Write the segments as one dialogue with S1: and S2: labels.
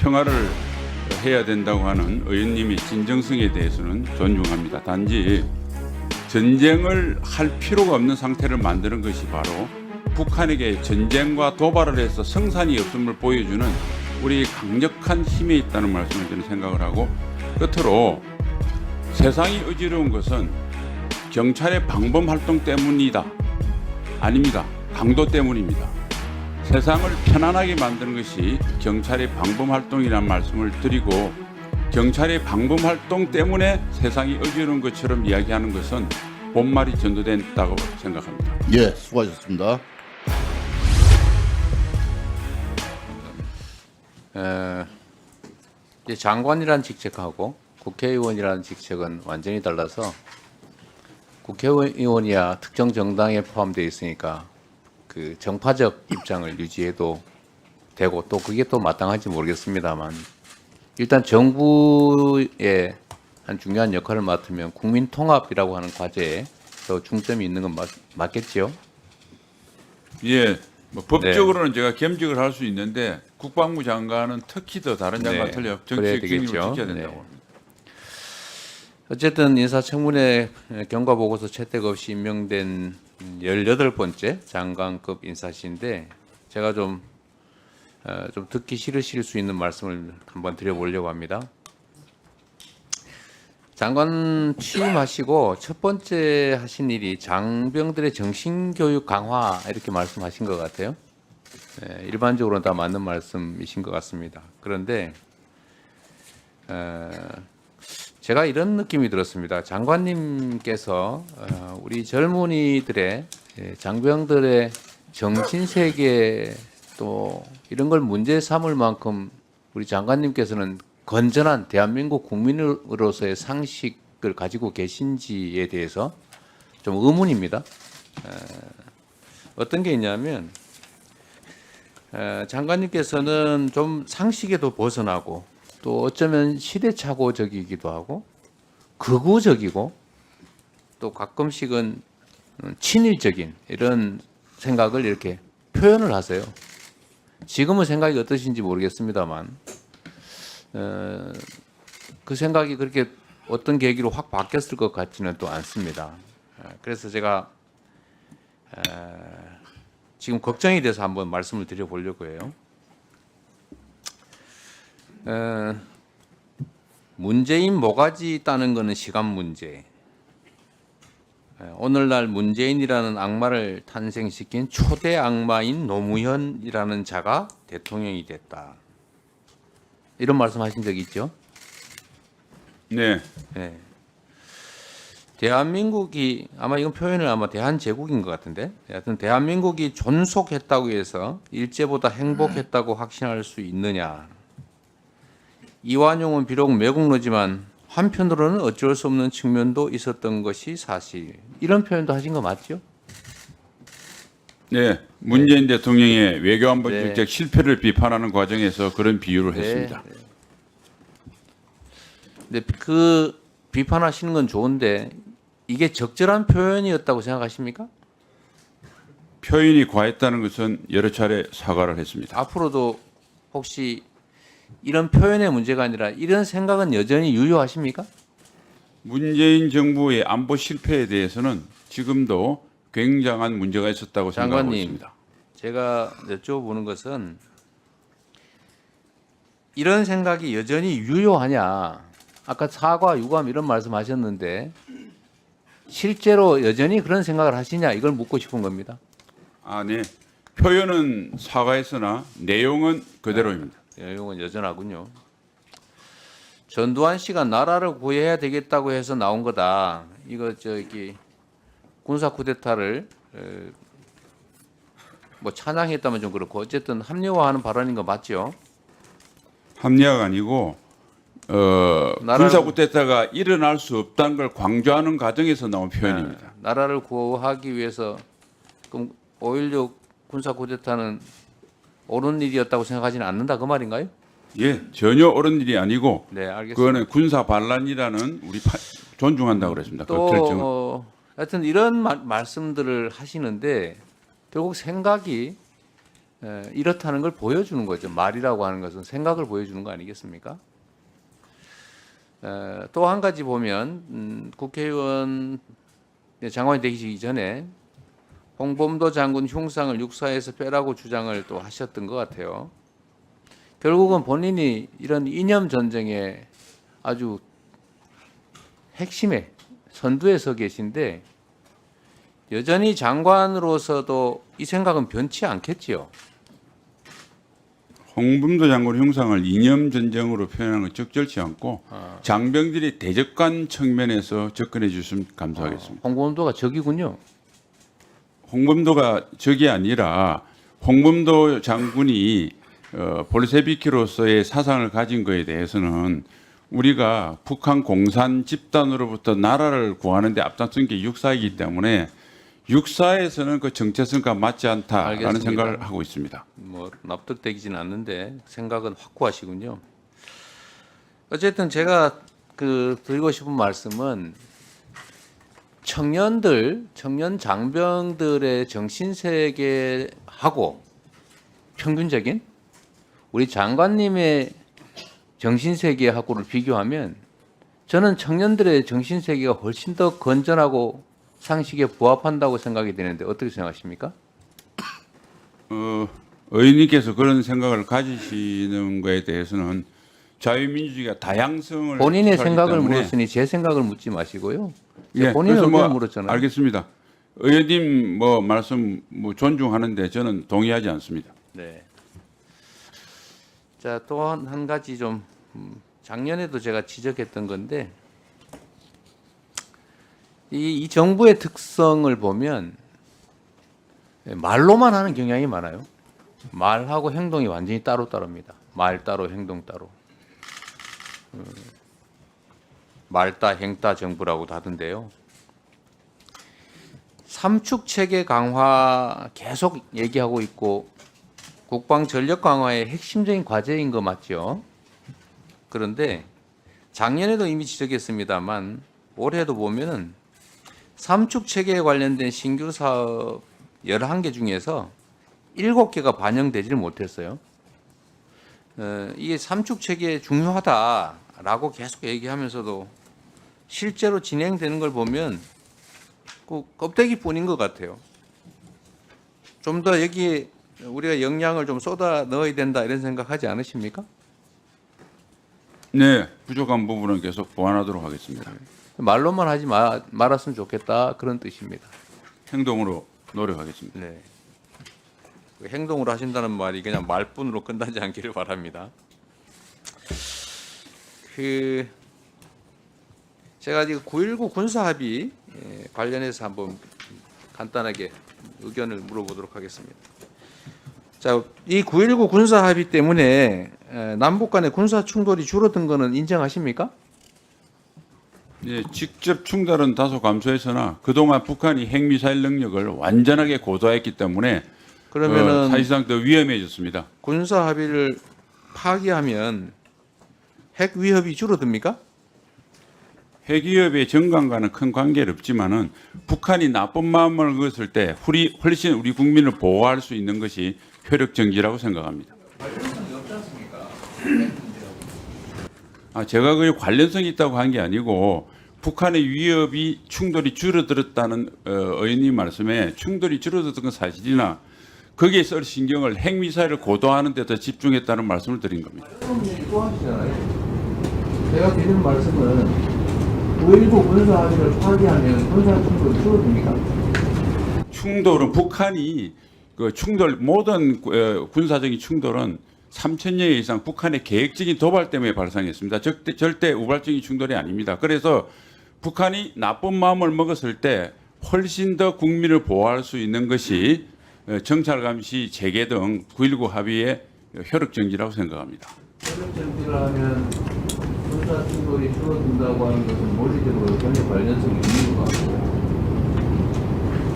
S1: 평화를 해야 된다고 하는 의원님의 진정성에 대해서는 존중합니다. 단지 전쟁을 할 필요가 없는 상태를 만드는 것이 바로 북한에게 전쟁과 도발을 해서 성산이 없음을 보여주는 우리 강력한 힘에 있다는 말씀을 저는 생각을 하고, 끝으로 세상이 어지러운 것은 경찰의 방범 활동 때문이다. 아닙니다. 강도 때문입니다. 세상을 편안하게 만드는 것이 경찰의 방범 활동이라는 말씀을 드리고, 경찰의 방범 활동 때문에 세상이 어지러운 것처럼 이야기하는 것은 본말이 전도된다고 생각합니다.
S2: 예, 수고하셨습니다.
S3: 이제 장관이라는 직책하고 국회의원이라는 직책은 완전히 달라서, 국회의원이야 특정 정당에 포함되어 있으니까 그 정파적 입장을 유지해도 되고, 또 그게 또 마땅한지 모르겠습니다만, 일단 정부의 한 중요한 역할을 맡으면 국민 통합이라고 하는 과제에 더 중점이 있는 건 맞겠죠?
S1: 예, 뭐 법적으로는 제가 겸직을 할 수 있는데 국방부 장관은 특히 더 다른 장관 틀려 정치적 중립을 지켜야 된다고.
S3: 어쨌든 인사청문회 경과 보고서 채택 없이 임명된 18번째 장관급 인사신데, 제가 좀 듣기 싫으실 수 있는 말씀을 한번 드려보려고 합니다. 장관 취임하시고 첫 번째 하신 일이 장병들의 정신교육 강화, 이렇게 말씀하신 것 같아요. 일반적으로는 다 맞는 말씀이신 것 같습니다. 그런데 제가 이런 느낌이 들었습니다. 장관님께서 우리 젊은이들의, 장병들의 정신세계 또 이런 걸 문제 삼을 만큼 우리 장관님께서는 건전한 대한민국 국민으로서의 상식을 가지고 계신지에 대해서 좀 의문입니다. 어떤 게 있냐면, 장관님께서는 좀 상식에도 벗어나고, 또 어쩌면 시대착오적이기도 하고 극우적이고, 또 가끔씩은 친일적인 이런 생각을 이렇게 표현을 하세요. 지금은 생각이 어떠신지 모르겠습니다만, 그 생각이 그렇게 어떤 계기로 확 바뀌었을 것 같지는 또 않습니다. 그래서 제가 지금 걱정이 돼서 한번 말씀을 드려보려고 해요. 문재인 모가지 따는 거는 시간 문제. 오늘날 문재인이라는 악마를 탄생시킨 초대 악마인 노무현이라는 자가 대통령이 됐다. 이런 말씀하신 적 있죠?
S1: 네.
S3: 네. 대한민국이, 아마 이건 표현을 아마 대한제국인 것 같은데, 하여튼 대한민국이 존속했다고 해서 일제보다 행복했다고 확신할 수 있느냐? 이완용은 비록 매국노지만 한편으로는 어쩔 수 없는 측면도 있었던 것이 사실. 이런 표현도 하신 거 맞죠?
S1: 네, 문재인 대통령의 외교안보
S3: 네.
S1: 정책 실패를 비판하는 과정에서 그런 비유를 했습니다.
S3: 근데 그 비판하시는 건 좋은데, 이게 적절한 표현이었다고 생각하십니까?
S1: 표현이 과했다는 것은 여러 차례 사과를 했습니다.
S3: 앞으로도 혹시 이런 표현의 문제가 아니라 이런 생각은 여전히 유효하십니까?
S1: 문재인 정부의 안보 실패에 대해서는 지금도 굉장한 문제가 있었다고 생각하고
S3: 장관님,
S1: 있습니다.
S3: 제가 여쭤보는 것은, 이런 생각이 여전히 유효하냐? 아까 사과, 유감 이런 말씀하셨는데 실제로 여전히 그런 생각을 하시냐? 이걸 묻고 싶은 겁니다.
S1: 아, 네. 표현은 사과했으나 내용은 그대로입니다.
S3: 내용은 여전하군요. 전두환 씨가 나라를 구해야 되겠다고 해서 나온 거다. 이거 저기 군사 쿠데타를 뭐 찬양했다면 좀 그렇고, 어쨌든 합리화하는 발언인 거 맞죠?
S1: 합리화가 아니고 군사 쿠데타가 일어날 수 없다는 걸 강조하는 과정에서 나온 표현입니다.
S3: 나라를 구하기 위해서, 그럼 5.16 군사 쿠데타는 옳은 일이었다고 생각하지는 않는다, 그 말인가요?
S1: 예, 전혀 옳은 일이 아니고
S3: 네, 알겠습니다.
S1: 그거는 군사 반란이라는 존중한다고 그랬습니다. 그 결정은.
S3: 하여튼 이런 말씀들을 하시는데, 결국 생각이 이렇다는 걸 보여주는 거죠. 말이라고 하는 것은 생각을 보여주는 거 아니겠습니까? 또 한 가지 보면 국회의원 장관이 되기 전에 홍범도 장군 흉상을 육사에서 빼라고 주장을 또 하셨던 것 같아요. 결국은 본인이 이런 이념 전쟁의 아주 핵심에 선두에 서 계신데 여전히 장관으로서도 이 생각은 변치 않겠지요.
S1: 홍범도 장군 형상을 이념 전쟁으로 표현하는 건 적절치 않고 장병들이 대적관 측면에서 접근해 주시면 감사하겠습니다.
S3: 홍범도가 적이군요.
S1: 홍범도가 적이 아니라 홍범도 장군이 볼셰비키로서의 사상을 가진 것에 대해서는 우리가 북한 공산 집단으로부터 나라를 구하는 데 앞장선 게 육사이기 때문에 육사에서는 그 정체성과 맞지 않다라는
S3: 알겠습니다.
S1: 생각을 하고 있습니다.
S3: 뭐 납득되지는 않는데 생각은 확고하시군요. 어쨌든 제가 드리고 싶은 말씀은 청년 장병들의 정신 세계하고 평균적인 우리 장관님의 정신 세계하고를 비교하면 저는 청년들의 정신 세계가 훨씬 더 건전하고 상식에 부합한다고 생각이 되는데 어떻게 생각하십니까?
S1: 의원님께서 그런 생각을 가지시는 것에 대해서는 자유민주주의가 다양성을
S3: 본인의
S1: 지향하기
S3: 생각을
S1: 때문에
S3: 물었으니 제 생각을 묻지 마시고요.
S1: 예,
S3: 본인의
S1: 그래서
S3: 의견을 물었잖아요.
S1: 알겠습니다. 의원님 말씀 존중하는데 저는 동의하지 않습니다.
S3: 네. 자, 또 한 가지 좀 작년에도 제가 지적했던 건데 이 정부의 특성을 보면 말로만 하는 경향이 많아요. 말하고 행동이 완전히 따로따로입니다. 말 따로 행동 따로. 말따 행따 정부라고도 하던데요. 삼축 체계 강화 계속 얘기하고 있고 국방 전력 강화의 핵심적인 과제인 거 맞죠? 그런데 작년에도 이미 지적했습니다만 올해도 보면은 삼축 체계에 관련된 신규 사업 11개 중에서 7개가 반영되지를 못했어요. 이게 삼축 체계 중요하다라고 계속 얘기하면서도 실제로 진행되는 걸 보면 그 껍데기뿐인 것 같아요. 좀 더 여기에 우리가 역량을 좀 쏟아 넣어야 된다 이런 생각하지 않으십니까?
S1: 네, 부족한 부분은 계속 보완하도록 하겠습니다.
S3: 말로만 하지 말았으면 좋겠다 그런 뜻입니다.
S1: 행동으로 노력하겠습니다.
S3: 네. 그 행동으로 하신다는 말이 그냥 말뿐으로 끝나지 않기를 바랍니다. 제가 지금 9.19 군사합의 관련해서 한번 간단하게 의견을 물어보도록 하겠습니다. 자, 이 9.19 군사합의 때문에 남북 간의 군사 충돌이 줄어든 거는 인정하십니까?
S1: 예, 직접 충돌은 다소 감소했으나 그동안 북한이 핵미사일 능력을 완전하게 고도화했기 때문에
S3: 그러면은
S1: 사실상 더 위험해졌습니다.
S3: 군사 합의를 파기하면 핵 위협이 줄어듭니까?
S1: 핵위협의 정강과는 큰 관계는 없지만은 북한이 나쁜 마음을 먹었을 때 훨씬 우리 국민을 보호할 수 있는 것이 효력 정지라고 생각합니다.
S3: 관련성이 없지 않습니까?
S1: 제가 그 관련성이 있다고 한 게 아니고 북한의 위협이 충돌이 줄어들었다는 의원님 말씀에 충돌이 줄어들었던 건 사실이나 거기에 쓸 신경을 핵미사일을 고도화하는 데 더 집중했다는 말씀을 드린 겁니다.
S3: 또 하시잖아요. 제가 드리는 말씀은 9.19 군사 합의를 파기하면 군사 충돌이 줄어듭니까?
S1: 충돌은 북한이 모든 군사적인 충돌은 3,000여 이상 북한의 계획적인 도발 때문에 발생했습니다. 절대 우발적인 충돌이 아닙니다. 그래서 북한이 나쁜 마음을 먹었을 때 훨씬 더 국민을 보호할 수 있는 것이 정찰 감시 재개 등 9.19 합의의 효력 정지라고 생각합니다.
S3: 효력 정지를 하면 군사 충돌이 줄어든다고 하는 것은 물리적으로 전혀 관련성이 있는 것 같고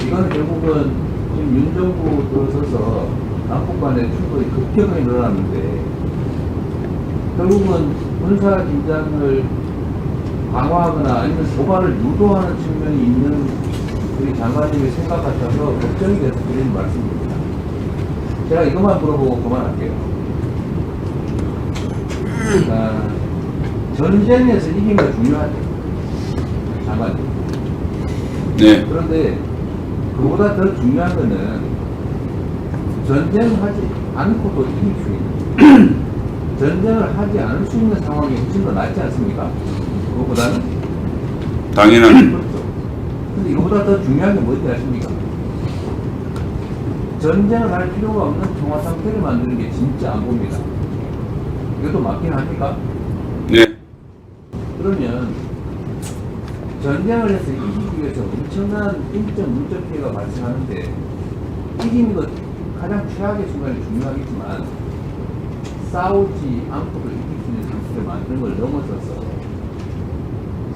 S3: 이건 결국은 지금 윤 정부 들어서서 남북 간의 충돌이 급격하게 늘어났는데 결국은 군사 긴장을 강화하거나 아니면 도발을 유도하는 측면이 있는 우리 장관님의 생각 같아서 걱정이 돼서 드리는 말씀입니다. 제가 이것만 물어보고 그만할게요. 전쟁에서 이긴 게 중요하죠. 장관님.
S1: 네.
S3: 그런데 그보다 더 중요한 거는 전쟁을 하지 않고도 이길 수 있는 전쟁을 하지 않을 수 있는 상황이 훨씬 더 낫지 않습니까? 그거보다는
S1: 당연한.
S3: 그렇죠. 근데 이거보다 더 중요한 게 뭔지 아십니까? 전쟁을 할 필요가 없는 평화 상태를 만드는 게 진짜 안 봅니다. 이것도 맞긴 합니까?
S1: 네.
S3: 그러면 전쟁을 해서 이기기 위해서 엄청난 인적, 물적 피해가 발생하는데 이기는 것 가장 최악의 순간이 중요하겠지만 싸우지 않고도 이길 수 있는 상태를 만드는 걸 넘어서서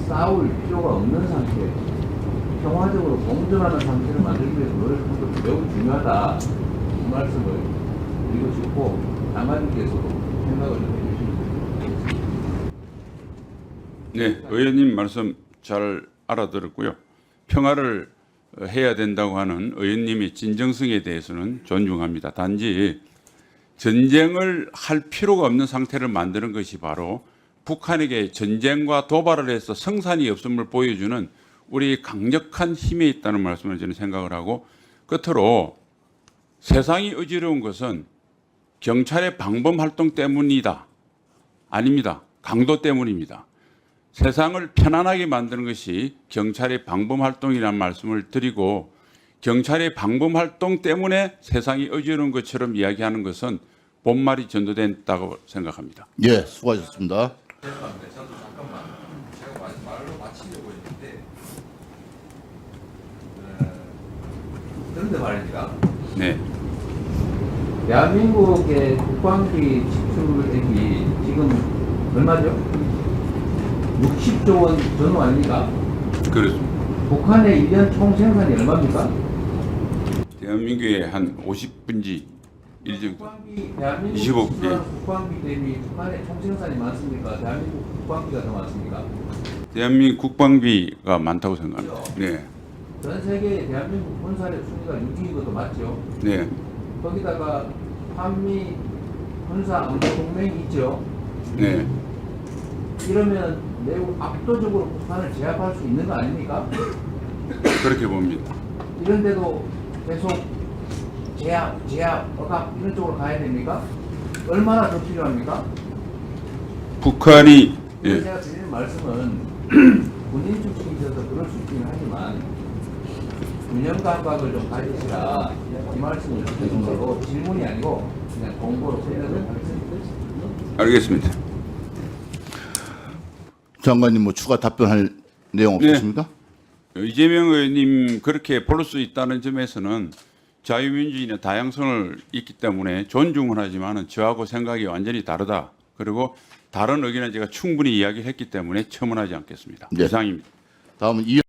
S3: 싸울 필요가 없는 상태, 평화적으로 공존하는 상태를 만들기 위해서 노력하는 것도 매우 중요하다. 이 말씀을 드리고 싶고 장관님께서도 생각을 좀 해주시면 좋겠습니다.
S1: 네, 의원님 말씀 잘 알아들었고요. 평화를 해야 된다고 하는 의원님의 진정성에 대해서는 존중합니다. 단지 전쟁을 할 필요가 없는 상태를 만드는 것이 바로 북한에게 전쟁과 도발을 해서 성산이 없음을 보여주는 우리 강력한 힘에 있다는 말씀을 저는 생각을 하고, 끝으로 세상이 어지러운 것은 경찰의 방범 활동 때문이다. 아닙니다. 강도 때문입니다. 세상을 편안하게 만드는 것이 경찰의 방범 활동이라는 말씀을 드리고, 경찰의 방범 활동 때문에 세상이 어지러운 것처럼 이야기하는 것은 본말이 전도된다고 생각합니다.
S2: 예, 수고하셨습니다.
S3: 죄송합니다. 저도 잠깐만 제가 말로 마치려고 했는데 그런데 말입니다.
S1: 네,
S3: 대한민국의 국방비 지출액이 지금 얼마죠? 60조 원 전후 아닙니까?
S1: 그렇습니다.
S3: 북한의 1년 총 생산이 얼마입니까?
S1: 대한민국의 한 50분지 1 정도.
S3: 국방비, 대한민국
S1: 25,
S3: 지출하는 국방비 대비 북한의 총 생산이 많습니까? 대한민국 국방비가 더 많습니까?
S1: 대한민국 국방비가 많다고 생각합니다. 네,
S3: 전 세계 대한민국 군사력 순위가 6위인 것도 맞죠?
S1: 네,
S3: 거기다가 한미 군사 안보 동맹이 있죠.
S1: 네.
S3: 이러면 매우 압도적으로 북한을 제압할 수 있는 거 아닙니까?
S1: 그렇게 봅니다.
S3: 이런데도 계속 제압, 억압 이런 쪽으로 가야 됩니까? 얼마나 더 필요합니까?
S1: 북한이
S3: 그래서
S1: 예,
S3: 제가 드리는 말씀은 군인 출신이셔서 그럴 수 있긴 하지만 균형 감각을 좀 가지시라 이 말씀을 드리는 거고, 질문이 아니고 그냥 공고로 설명을 하겠습니다.
S1: 알겠습니다.
S2: 장관님 뭐 추가 답변할 내용 없으십니까?
S1: 이재명 의원님 그렇게 볼 수 있다는 점에서는 자유민주주의는 다양성을 있기 때문에 존중을 하지만은 저하고 생각이 완전히 다르다. 그리고 다른 의견은 제가 충분히 이야기를 했기 때문에 첨언하지 않겠습니다.
S2: 네.
S1: 이상입니다.
S2: 다음은 이